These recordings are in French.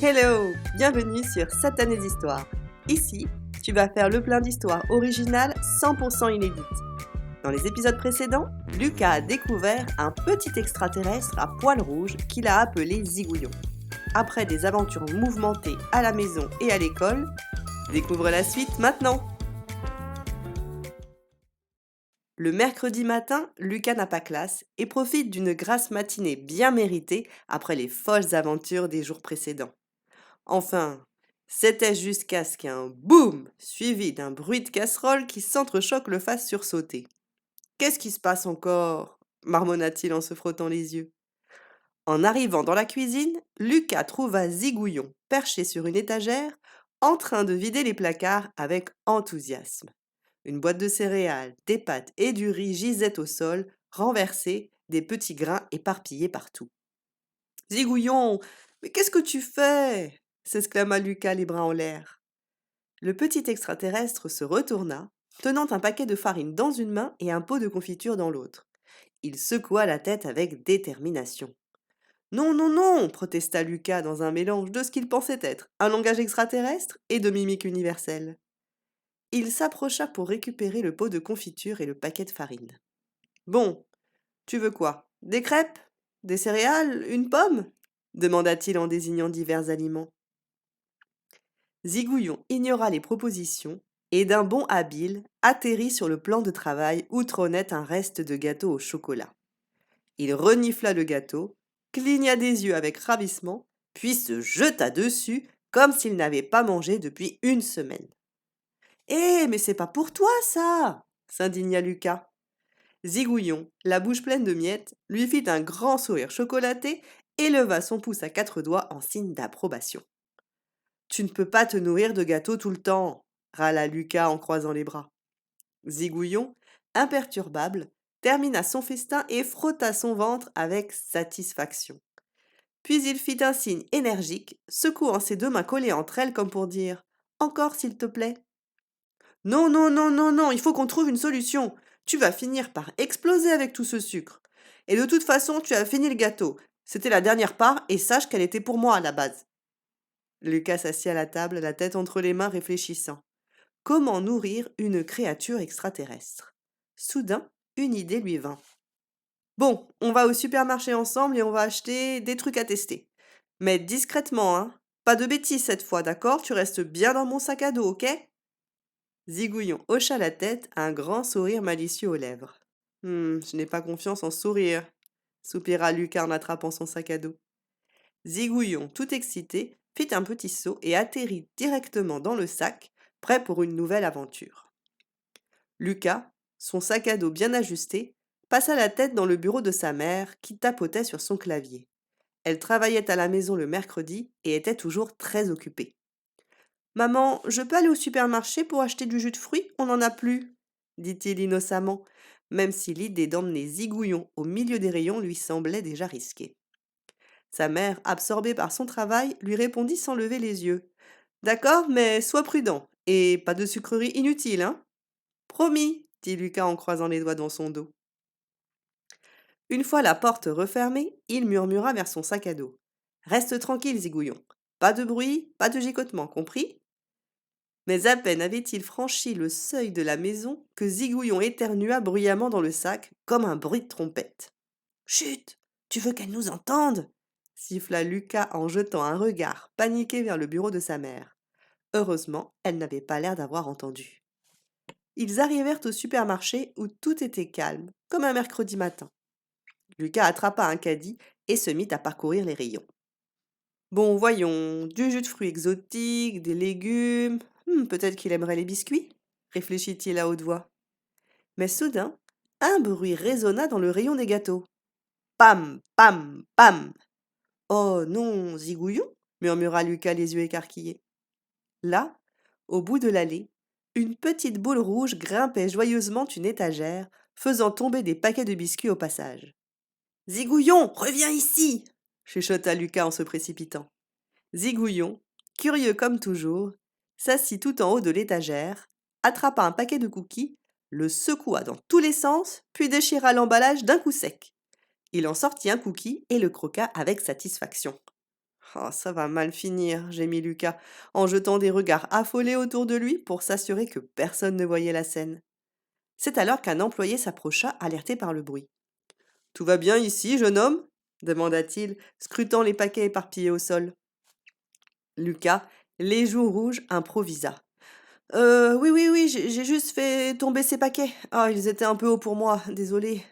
Hello, bienvenue sur Satanées Histoires. Ici, tu vas faire le plein d'histoires originales 100% inédites. Dans les épisodes précédents, Lucas a découvert un petit extraterrestre à poils rouges qu'il a appelé Zigouillon. Après des aventures mouvementées à la maison et à l'école, découvre la suite maintenant. Le mercredi matin, Lucas n'a pas classe et profite d'une grasse matinée bien méritée après les folles aventures des jours précédents. Enfin, c'était jusqu'à ce qu'un boum suivi d'un bruit de casserole qui s'entrechoque le fasse sursauter. Qu'est-ce qui se passe encore marmonna-t-il en se frottant les yeux. En arrivant dans la cuisine, Lucas trouva Zigouillon perché sur une étagère, en train de vider les placards avec enthousiasme. Une boîte de céréales, des pâtes et du riz gisaient au sol, renversés, des petits grains éparpillés partout. Zigouillon, mais qu'est-ce que tu fais s'exclama Lucas les bras en l'air. Le petit extraterrestre se retourna, tenant un paquet de farine dans une main et un pot de confiture dans l'autre. Il secoua la tête avec détermination. Non, non, non, protesta Lucas dans un mélange de ce qu'il pensait être un langage extraterrestre et de mimique universelle. Il s'approcha pour récupérer le pot de confiture et le paquet de farine. Bon, tu veux quoi? Des crêpes? Des céréales? Une pomme? Demanda-t-il en désignant divers aliments. Zigouillon ignora les propositions et d'un bond habile atterrit sur le plan de travail où trônait un reste de gâteau au chocolat. Il renifla le gâteau, cligna des yeux avec ravissement, puis se jeta dessus comme s'il n'avait pas mangé depuis une semaine. Eh, mais c'est pas pour toi, ça s'indigna Lucas. Zigouillon, la bouche pleine de miettes, lui fit un grand sourire chocolaté et leva son pouce à 4 doigts en signe d'approbation. Tu ne peux pas te nourrir de gâteaux tout le temps, râla Lucas en croisant les bras. Zigouillon, imperturbable, termina son festin et frotta son ventre avec satisfaction. Puis il fit un signe énergique, secouant ses deux mains collées entre elles comme pour dire « Encore, s'il te plaît ». Non, non, non, non, non, il faut qu'on trouve une solution. Tu vas finir par exploser avec tout ce sucre. Et de toute façon, tu as fini le gâteau. C'était la dernière part et sache qu'elle était pour moi à la base. Lucas s'assit à la table, la tête entre les mains, réfléchissant. Comment nourrir une créature extraterrestre? Soudain, une idée lui vint. Bon, on va au supermarché ensemble et on va acheter des trucs à tester. Mais discrètement, hein. Pas de bêtises cette fois, d'accord? Tu restes bien dans mon sac à dos, ok? Zigouillon hocha la tête, un grand sourire malicieux aux lèvres. Je n'ai pas confiance en sourire, soupira Lucas en attrapant son sac à dos. Zigouillon, tout excité, fit un petit saut et atterrit directement dans le sac, prêt pour une nouvelle aventure. Lucas, son sac à dos bien ajusté, passa la tête dans le bureau de sa mère qui tapotait sur son clavier. Elle travaillait à la maison le mercredi et était toujours très occupée. Maman, je peux aller au supermarché pour acheter du jus de fruits? On n'en a plus, dit-il innocemment, même si l'idée d'emmener Zigouillon au milieu des rayons lui semblait déjà risquée. Sa mère, absorbée par son travail, lui répondit sans lever les yeux. D'accord, mais sois prudent, et pas de sucreries inutiles, hein? Promis, dit Lucas en croisant les doigts dans son dos. Une fois la porte refermée, il murmura vers son sac à dos. Reste tranquille, Zigouillon. Pas de bruit, pas de gigotement, compris? Mais à peine avait-il franchi le seuil de la maison que Zigouillon éternua bruyamment dans le sac, comme un bruit de trompette. Chut! Tu veux qu'elle nous entende? Siffla Lucas en jetant un regard paniqué vers le bureau de sa mère. Heureusement, elle n'avait pas l'air d'avoir entendu. Ils arrivèrent au supermarché où tout était calme, comme un mercredi matin. Lucas attrapa un caddie et se mit à parcourir les rayons. Bon, voyons, du jus de fruits exotiques, des légumes. Peut-être qu'il aimerait les biscuits, réfléchit-il à haute voix. Mais soudain, un bruit résonna dans le rayon des gâteaux. Pam, pam, pam. Oh non, Zigouillon, murmura Lucas les yeux écarquillés. Là, au bout de l'allée, une petite boule rouge grimpait joyeusement une étagère, faisant tomber des paquets de biscuits au passage. Zigouillon, reviens ici, chuchota Lucas en se précipitant. Zigouillon, curieux comme toujours, s'assit tout en haut de l'étagère, attrapa un paquet de cookies, le secoua dans tous les sens, puis déchira l'emballage d'un coup sec. Il en sortit un cookie et le croqua avec satisfaction. Oh, ça va mal finir, gémit Lucas, en jetant des regards affolés autour de lui pour s'assurer que personne ne voyait la scène. C'est alors qu'un employé s'approcha, alerté par le bruit. Tout va bien ici, jeune homme demanda-t-il, scrutant les paquets éparpillés au sol. Lucas, les joues rouges, improvisa. Oui, oui, oui, j'ai juste fait tomber ces paquets. Ah, ils étaient un peu hauts pour moi, désolé.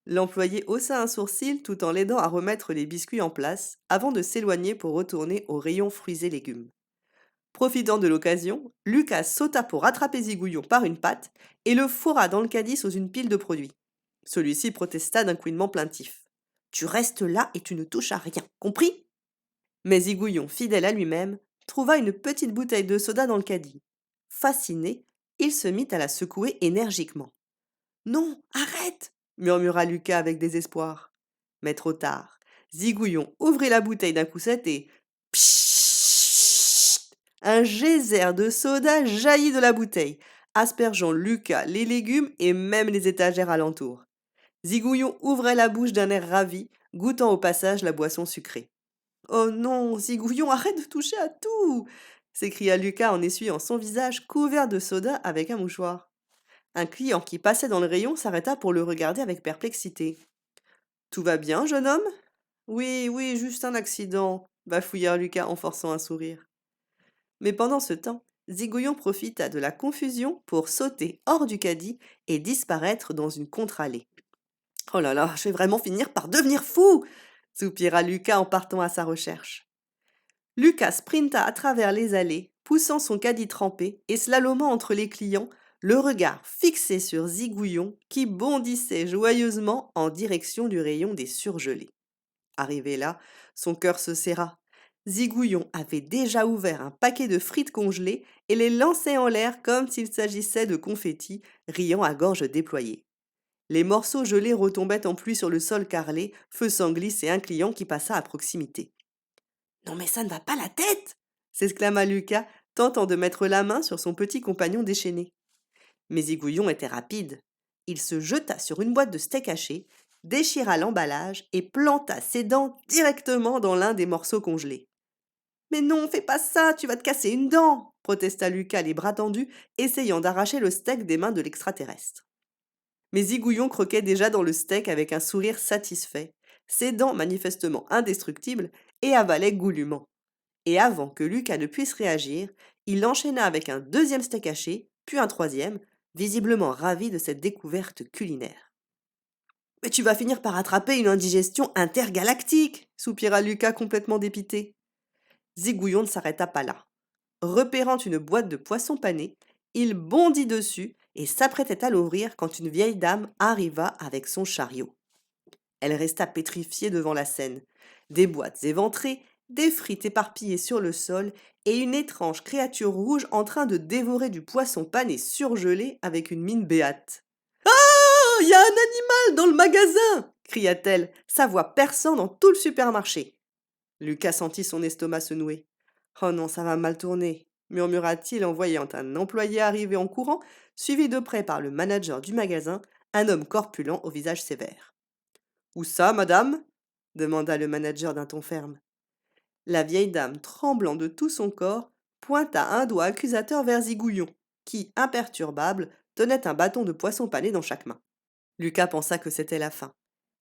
L'employé haussa un sourcil tout en l'aidant à remettre les biscuits en place avant de s'éloigner pour retourner au rayon fruits et légumes. Profitant de l'occasion, Lucas sauta pour rattraper Zigouillon par une patte et le fourra dans le caddie sous une pile de produits. Celui-ci protesta d'un couinement plaintif. Tu restes là et tu ne touches à rien, compris? Mais Zigouillon, fidèle à lui-même, trouva une petite bouteille de soda dans le caddie. Fasciné, il se mit à la secouer énergiquement. Non, arrête murmura Lucas avec désespoir. Mais trop tard. Zigouillon ouvrit la bouteille d'un coup sec et psschtt, un geyser de soda jaillit de la bouteille, aspergeant Lucas, les légumes et même les étagères alentour. Zigouillon ouvrait la bouche d'un air ravi, goûtant au passage la boisson sucrée. Oh non, Zigouillon, arrête de toucher à tout s'écria Lucas en essuyant son visage couvert de soda avec un mouchoir. Un client qui passait dans le rayon s'arrêta pour le regarder avec perplexité. Tout va bien, jeune homme? Oui, oui, juste un accident, bafouilla Lucas en forçant un sourire. Mais pendant ce temps, Zigouillon profita de la confusion pour sauter hors du caddie et disparaître dans une contre-allée. Oh là là, je vais vraiment finir par devenir fou! Soupira Lucas en partant à sa recherche. Lucas sprinta à travers les allées, poussant son caddie trempé et slalomant entre les clients, le regard fixé sur Zigouillon qui bondissait joyeusement en direction du rayon des surgelés. Arrivé là, son cœur se serra. Zigouillon avait déjà ouvert un paquet de frites congelées et les lançait en l'air comme s'il s'agissait de confettis, riant à gorge déployée. Les morceaux gelés retombaient en pluie sur le sol carrelé, faisant glisser un client qui passa à proximité. Non mais ça ne va pas la tête s'exclama Lucas, tentant de mettre la main sur son petit compagnon déchaîné. Mais Zigouillon était rapide. Il se jeta sur une boîte de steak haché, déchira l'emballage et planta ses dents directement dans l'un des morceaux congelés. Mais non, fais pas ça, tu vas te casser une dent protesta Lucas les bras tendus, essayant d'arracher le steak des mains de l'extraterrestre. Mais Zigouillon croquait déjà dans le steak avec un sourire satisfait, ses dents manifestement indestructibles, et avalait goulûment. Et avant que Lucas ne puisse réagir, il enchaîna avec un deuxième steak haché, puis un troisième, visiblement ravi de cette découverte culinaire. Mais tu vas finir par attraper une indigestion intergalactique, soupira Lucas complètement dépité. Zigouillon ne s'arrêta pas là. Repérant une boîte de poissons panés, il bondit dessus et s'apprêtait à l'ouvrir quand une vieille dame arriva avec son chariot. Elle resta pétrifiée devant la scène. Des boîtes éventrées, des frites éparpillées sur le sol et une étrange créature rouge en train de dévorer du poisson pané surgelé avec une mine béate. « Il y a un animal dans le magasin !» cria-t-elle, sa voix perçant dans tout le supermarché. Lucas sentit son estomac se nouer. « Oh non, ça va mal tourner !» murmura-t-il en voyant un employé arriver en courant, suivi de près par le manager du magasin, un homme corpulent au visage sévère. « Où ça, madame ?» demanda le manager d'un ton ferme. La vieille dame, tremblant de tout son corps, pointa un doigt accusateur vers Zigouillon, qui, imperturbable, tenait un bâton de poisson pané dans chaque main. Lucas pensa que c'était la fin.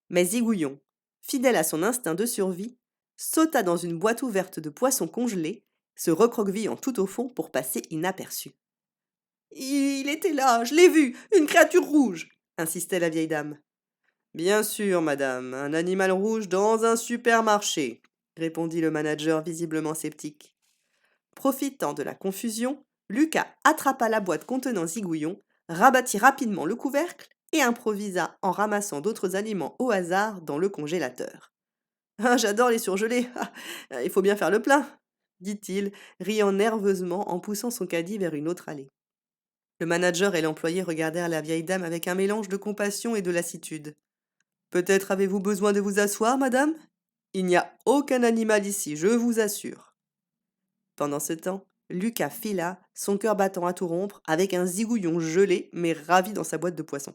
Mais Zigouillon, fidèle à son instinct de survie, sauta dans une boîte ouverte de poissons congelés, se recroquevillant tout au fond pour passer inaperçu. « Il était là, je l'ai vu, une créature rouge !» insistait la vieille dame. « Bien sûr, madame, un animal rouge dans un supermarché !» répondit le manager visiblement sceptique. Profitant de la confusion, Lucas attrapa la boîte contenant Zigouillon, rabattit rapidement le couvercle et improvisa en ramassant d'autres aliments au hasard dans le congélateur. « Ah, j'adore les surgelés. Il faut bien faire le plein, dit-il, riant nerveusement en poussant son caddie vers une autre allée. Le manager et l'employé regardèrent la vieille dame avec un mélange de compassion et de lassitude. Peut-être avez-vous besoin de vous asseoir, madame? Il n'y a aucun animal ici, je vous assure. Pendant ce temps, Lucas fila, son cœur battant à tout rompre, avec un Zigouillon gelé mais ravi dans sa boîte de poisson.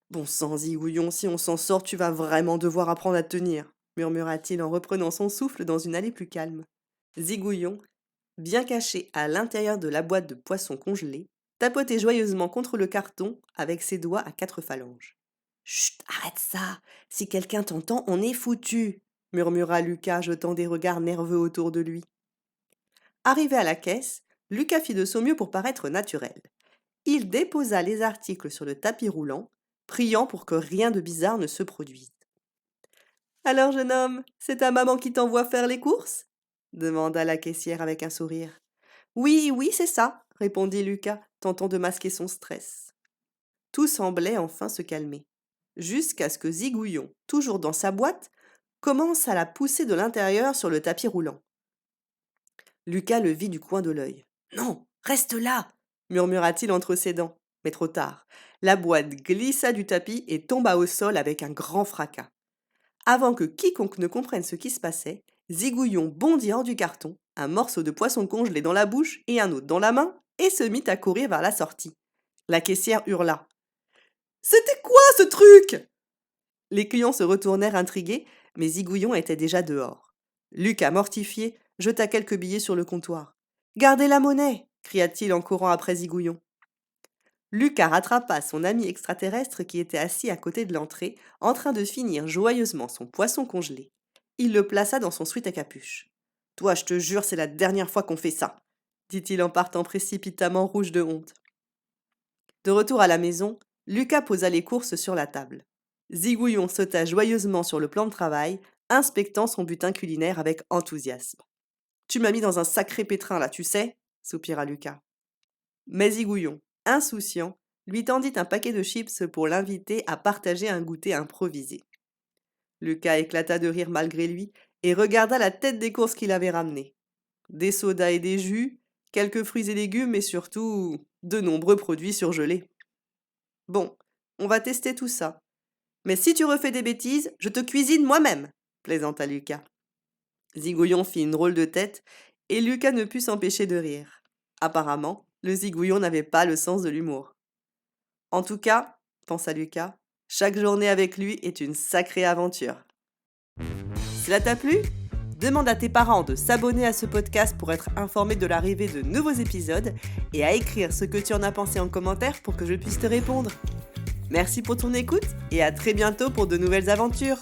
Bon sang, Zigouillon, si on s'en sort, tu vas vraiment devoir apprendre à te tenir, murmura-t-il en reprenant son souffle dans une allée plus calme. Zigouillon, bien caché à l'intérieur de la boîte de poissons congelés, tapotait joyeusement contre le carton avec ses doigts à 4 phalanges. « Chut, arrête ça! Si quelqu'un t'entend, on est foutu !» murmura Lucas, jetant des regards nerveux autour de lui. Arrivé à la caisse, Lucas fit de son mieux pour paraître naturel. Il déposa les articles sur le tapis roulant, priant pour que rien de bizarre ne se produise. « Alors, jeune homme, c'est ta maman qui t'envoie faire les courses ?» demanda la caissière avec un sourire. « Oui, oui, c'est ça !» répondit Lucas, tentant de masquer son stress. Tout semblait enfin se calmer, jusqu'à ce que Zigouillon, toujours dans sa boîte, commence à la pousser de l'intérieur sur le tapis roulant. Lucas le vit du coin de l'œil. « Non, reste là !» murmura-t-il entre ses dents. Mais trop tard. La boîte glissa du tapis et tomba au sol avec un grand fracas. Avant que quiconque ne comprenne ce qui se passait, Zigouillon bondit hors du carton, un morceau de poisson congelé dans la bouche et un autre dans la main, et se mit à courir vers la sortie. La caissière hurla. « C'était quoi ce truc ?» Les clients se retournèrent intrigués, mais Zigouillon était déjà dehors. Lucas, mortifié, jeta quelques billets sur le comptoir. « Gardez la monnaie !» cria-t-il en courant après Zigouillon. Lucas rattrapa son ami extraterrestre qui était assis à côté de l'entrée, en train de finir joyeusement son poisson congelé. Il le plaça dans son sweat à capuche. « Toi, je te jure, c'est la dernière fois qu'on fait ça !» dit-il en partant précipitamment rouge de honte. De retour à la maison, Lucas posa les courses sur la table. Zigouillon sauta joyeusement sur le plan de travail, inspectant son butin culinaire avec enthousiasme. « Tu m'as mis dans un sacré pétrin là, tu sais ?» soupira Lucas. Mais Zigouillon, insouciant, lui tendit un paquet de chips pour l'inviter à partager un goûter improvisé. Lucas éclata de rire malgré lui et regarda la tête des courses qu'il avait ramenées. Des sodas et des jus, quelques fruits et légumes et surtout de nombreux produits surgelés. « Bon, on va tester tout ça. Mais si tu refais des bêtises, je te cuisine moi-même !» plaisanta Lucas. Zigouillon fit une drôle de tête et Lucas ne put s'empêcher de rire. Apparemment, le Zigouillon n'avait pas le sens de l'humour. En tout cas, pensa Lucas, chaque journée avec lui est une sacrée aventure. Cela t'a plu ? Demande à tes parents de s'abonner à ce podcast pour être informé de l'arrivée de nouveaux épisodes et à écrire ce que tu en as pensé en commentaire pour que je puisse te répondre. Merci pour ton écoute et à très bientôt pour de nouvelles aventures.